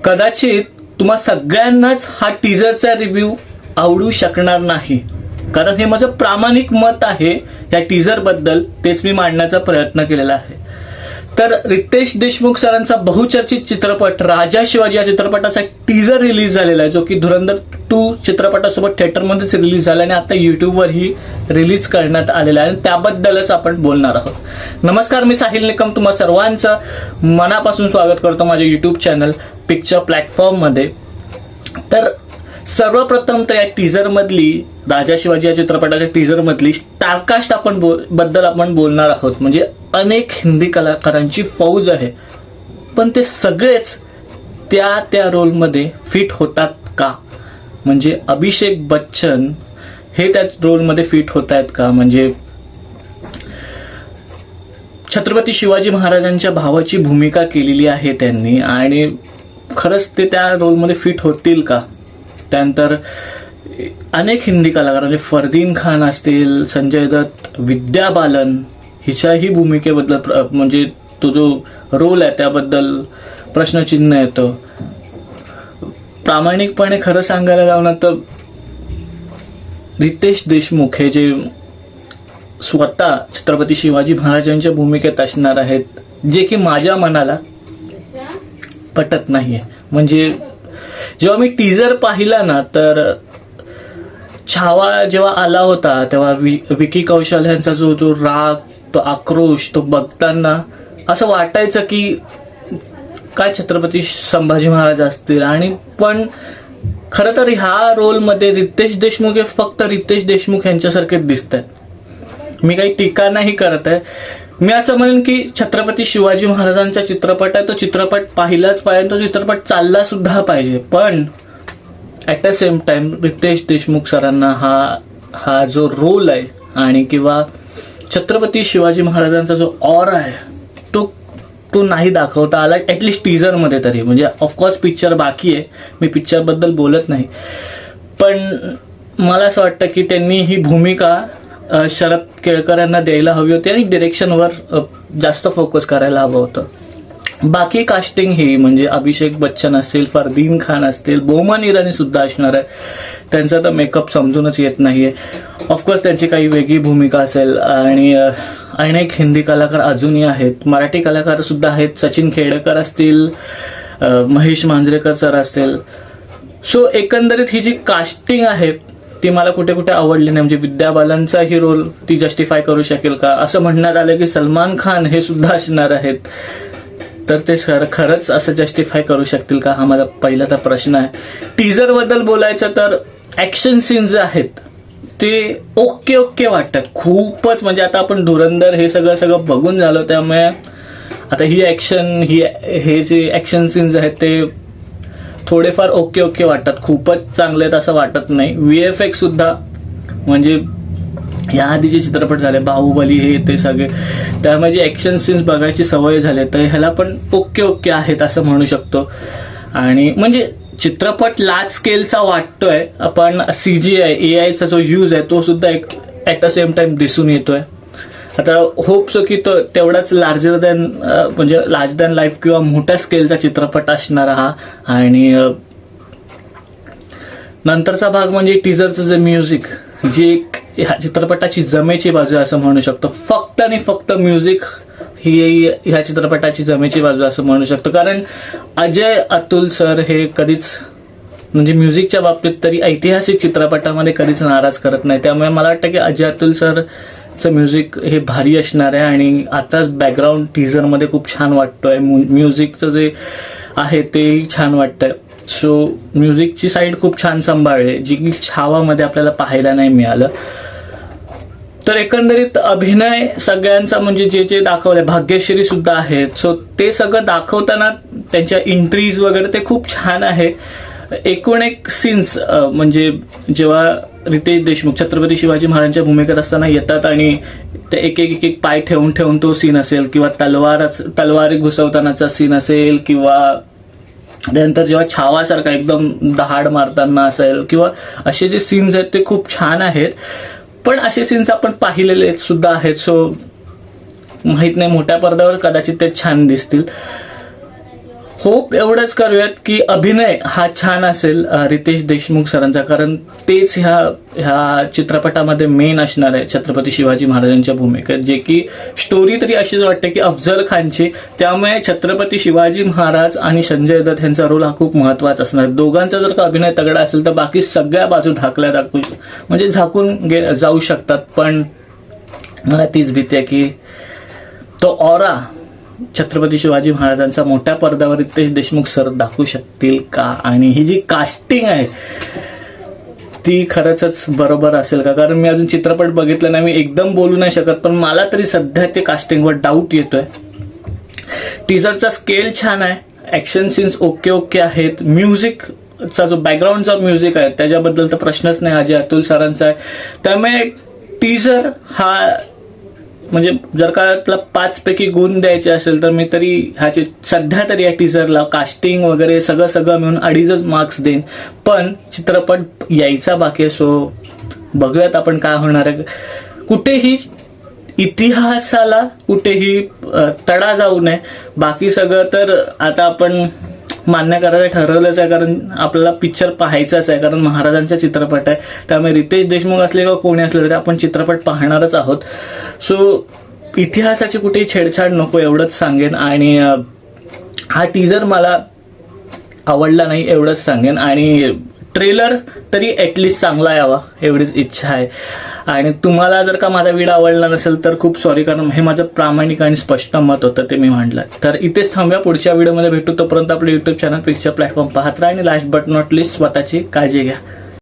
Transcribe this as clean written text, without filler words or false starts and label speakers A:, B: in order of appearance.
A: कदाचित तुम्हा सगळ्यांनाच हा टीजरचा रिव्ह्यू आवडू शकणार नाही, कारण हे माझं प्रामाणिक मत आहे या टीजर बद्दल, तेच मी मांडण्याचा प्रयत्न केलेला आहे. तर रितेश देशमुख सरांचा बहुचर्चित चित्रपट राजा शिवाजी या चित्रपटाचा एक टीजर रिलीज झालेला आहे, जो की धुरंधर 2 चित्रपटासोबत थिएटरमध्येच रिलीज झाला आणि आता युट्यूबवरही रिलीज करण्यात आलेला आहे, आणि त्याबद्दलच आपण बोलणार आहोत. नमस्कार, मी साहिल निकम तुम्हा सर्वांचं मनापासून स्वागत करतो माझ्या युट्यूब चॅनल पिक्चर प्लॅटफॉर्ममध्ये. तर सर्वप्रथम तर या टीजर मधली राजा शिवाजी या चित्रपटाच्या टीजर मधली स्टारकास्ट बद्दल आपण बोलणार आहोत. म्हणजे अनेक हिंदी कलाकारांची फौज आहे, पण ते सगळेच त्या रोलमध्ये फिट होतात का? म्हणजे अभिषेक बच्चन हे त्या रोलमध्ये फिट होत आहेत का? म्हणजे छत्रपती शिवाजी महाराजांच्या भावाची भूमिका केलेली आहे त्यांनी, आणि खरंच ते त्या रोलमध्ये फिट होतील का? त्यानंतर अनेक हिंदी कलाकार म्हणजे फरदीन खान असतील, संजय दत्त, विद्या बालन हिच्याही भूमिकेबद्दल म्हणजे तो जो रोल आहे त्याबद्दल प्रश्नचिन्ह येतं. प्रामाणिकपणे खरं सांगायला लावणार तर रितेश देशमुख हे जे स्वतः छत्रपती शिवाजी महाराजांच्या भूमिकेत असणार आहेत, जे की माझ्या मनाला पटत नाहीये. म्हणजे जेव्हा मी टीजर पाहिला ना, तर छावा जेव्हा आला होता तेव्हा विकी कौशल यांचा जो राग, तो आक्रोश, तो बघताना असं वाटायचं की काय छत्रपती संभाजी महाराज असतील. आणि पण खरं तर ह्या रोलमध्ये रितेश देशमुख हे फक्त रितेश देशमुख यांच्यासारखेच दिसत आहेत. मी काही टीका नाही करत आहे. मी असं म्हणेन की छत्रपती शिवाजी महाराजांचा चित्रपट आहे, तो चित्रपट पाहिलाच पाहिजे, तो चित्रपट चालला सुद्धा पाहिजे. पण at the same time Ritesh Deshmukh सरांना हा जो रोल आहे आणि किंवा छत्रपती शिवाजी महाराजांचा जो ऑरा आहे तो नाही दाखवता आला, ॲटलिस्ट टीजरमध्ये तरी. म्हणजे ऑफकोर्स पिक्चर बाकी आहे, मी पिक्चरबद्दल बोलत नाही, पण मला असं वाटतं की त्यांनी ही भूमिका शरद केळकर यांना द्यायला हवी होती आणि डिरेक्शनवर जास्त फोकस करायला हवं होतं. बाकी कास्टिंग ही म्हणजे अभिषेक बच्चन असतील, फरदीन खान असतील, बोमन इराणी सुद्धा असणार आहे. त्यांचा तर मेकअप समजूनच येत नाहीये. ऑफकोर्स त्यांची काही वेगळी भूमिका असेल, आणि अनेक हिंदी कलाकार अजूनही आहेत, मराठी कलाकार सुद्धा आहेत, सचिन खेडेकर असतील, महेश मांजरेकर सर असतील. सो एकंदरीत ही जी कास्टिंग आहे ती मला कुठे कुठे आवडली नाही. म्हणजे विद्या बालनचा ही रोल ती जस्टिफाय करू शकेल का? असं म्हणण्यात आलं की सलमान खान हे सुद्धा असणार आहेत, तर ते खरंच असं जस्टिफाय करू शकतील का? हा माझा पहिला तर प्रश्न आहे. टीजर बद्दल बोलायचं तर ऍक्शन सीन्स जे आहेत ते ओके वाटतात खूपच. म्हणजे आता आपण धुरंधर हे सगळं बघून झालो, त्यामुळे आता ही ऍक्शन हे जे ऍक्शन सीन्स आहेत ते थोडेफार ओके वाटतात, खूपच चांगले आहेत असं वाटत नाही. VFX सुद्धा म्हणजे या आधीचे चित्रपट झाले बाहुबली हे ते सगळे, त्यामुळे जे ऍक्शन सीन्स बघायची सवय झाली, तर ह्याला पण ओके आहेत असं म्हणू शकतो. आणि म्हणजे चित्रपट लार्ज स्केलचा वाटतोय, पण CGI AI चा जो यूज आहे तो सुद्धा एक ऍट द सेम टाइम दिसून येतोय. आता होप सो की तो तेवढाच लार्जर दॅन लाईफ किंवा मोठ्या स्केलचा चित्रपट असणार हा. आणि नंतरचा भाग म्हणजे टीजरचं जे म्युझिक, जी एक ह्या चित्रपटाची जमेची बाजू असं म्हणू शकतो. फक्त आणि फक्त म्युझिक ही ह्या चित्रपटाची जमेची बाजू असं म्हणू शकतो, कारण अजय अतुल सर हे कधीच म्हणजे म्युझिकच्या बाबतीत तरी ऐतिहासिक चित्रपटामध्ये कधीच नाराज करत नाही. त्यामुळे मला वाटतं की अजय अतुल सरचं म्युझिक हे भारी असणार आहे. आणि आताच बॅकग्राऊंड टीजरमध्ये खूप छान वाटतोय, म्युझिकचं जे आहे तेही छान वाटतंय. सो म्युझिकची साईड खूप छान सांभाळली, जी की छावामध्ये आपल्याला पाहायला नाही मिळालं. तर एकंदरीत अभिनय सगळ्यांचा म्हणजे जे दाखवलंय, भाग्यश्री सुद्धा आहेत, सो ते सगळं दाखवताना त्यांच्या एंट्रीज वगैरे ते खूप छान आहे. एकूण एक सीन्स म्हणजे जेव्हा रितेश देशमुख छत्रपती शिवाजी महाराजांच्या भूमिकेत असताना येतात आणि ते एक पाय ठेवून तो सीन असेल, किंवा तलवारी घुसवतानाचा सीन असेल, किंवा त्यानंतर जेव्हा छावासारखा एकदम दहाड मारताना असेल, किंवा असे जे सीन्स आहेत ते खूप छान आहेत. पण असे सीन्स आपण पाहिलेले सुद्धा आहेत, सो माहित नाही मोठ्या पडद्यावर कदाचित ते छान दिसतील. होप एवढंच करूयात की अभिनय हा छान असेल रितेश देशमुख सरांचा, कारण तेच ह्या चित्रपटामध्ये मेन असणार आहे छत्रपती शिवाजी महाराजांच्या भूमिकेत, जे की स्टोरी तरी अशीच वाटते की अफजल खानची. त्यामुळे छत्रपती शिवाजी महाराज आणि संजय दत्त यांचा रोल हा खूप महत्वाचा असणार. दोघांचा जर का अभिनय तगडा असेल तर बाकी सगळ्या बाजू म्हणजे झाकून जाऊ शकतात. पण मला तीच भीती आहे की तो ऑरा छत्रपती शिवाजी महाराजांचा मोठ्या पडद्यावर रितेश देशमुख सर दाखवू शकतील का, आणि ही जी कास्टिंग आहे ती खरंच बरोबर असेल का, कारण मी अजून चित्रपट बघितला नाही, मी एकदम बोलू नाही शकत, पण मला तरी सध्या ते कास्टिंगवर डाऊट येतोय. टीजरचा स्केल छान आहे, ऍक्शन सीन्स ओके आहेत, म्युझिकचा जो बॅकग्राऊंडचा म्युझिक आहे त्याच्याबद्दल तर प्रश्नच नाही, अजय अतुल सरांचा आहे. त्यामुळे टीजर हा म्हणजे जर का त्याला 5 पैकी गुण द्यायचे असेल तर मी तरी ह्याचे सध्या तरी या टीजरला कास्टिंग वगैरे सगळं मिळून 2.5 मार्क्स देईन. पण चित्रपट यायचा बाकी आहे, सो बघूयात आपण काय होणार आहे. कुठेही इतिहासाला कुठेही तडा जाऊ नये, बाकी सगळं तर आता आपण मान्य करायचं ठरवलंच आहे, कारण आपल्याला पिक्चर पाहायचाच आहे, कारण महाराजांचा चित्रपट आहे. त्यामुळे रितेश देशमुख असले किंवा कोणी असले तरी आपण चित्रपट पाहणारच आहोत. सो इतिहासाची कुठेही छेडछाड नको एवढंच सांगेन. आणि हा टीजर मला आवडला नाही एवढंच सांगेन, आणि ट्रेलर तरी ॲटलिस्ट चांगला यावा एवढीच इच्छा आहे. आणि तुम्हाला जर का माझा व्हिडिओ आवडला नसेल तर खूप सॉरी, कारण हे माझं प्रामाणिक आणि स्पष्ट मत होतं, ते मी मांडलं. तर इथेच थांबूया, पुढच्या व्हिडिओमध्ये भेटू. तोपर्यंत आपलं युट्यूब चॅनल पिक्चर प्लॅटफॉर्म पाहत राहा, आणि लास्ट बट नॉट लिस्ट स्वतःची काळजी घ्या.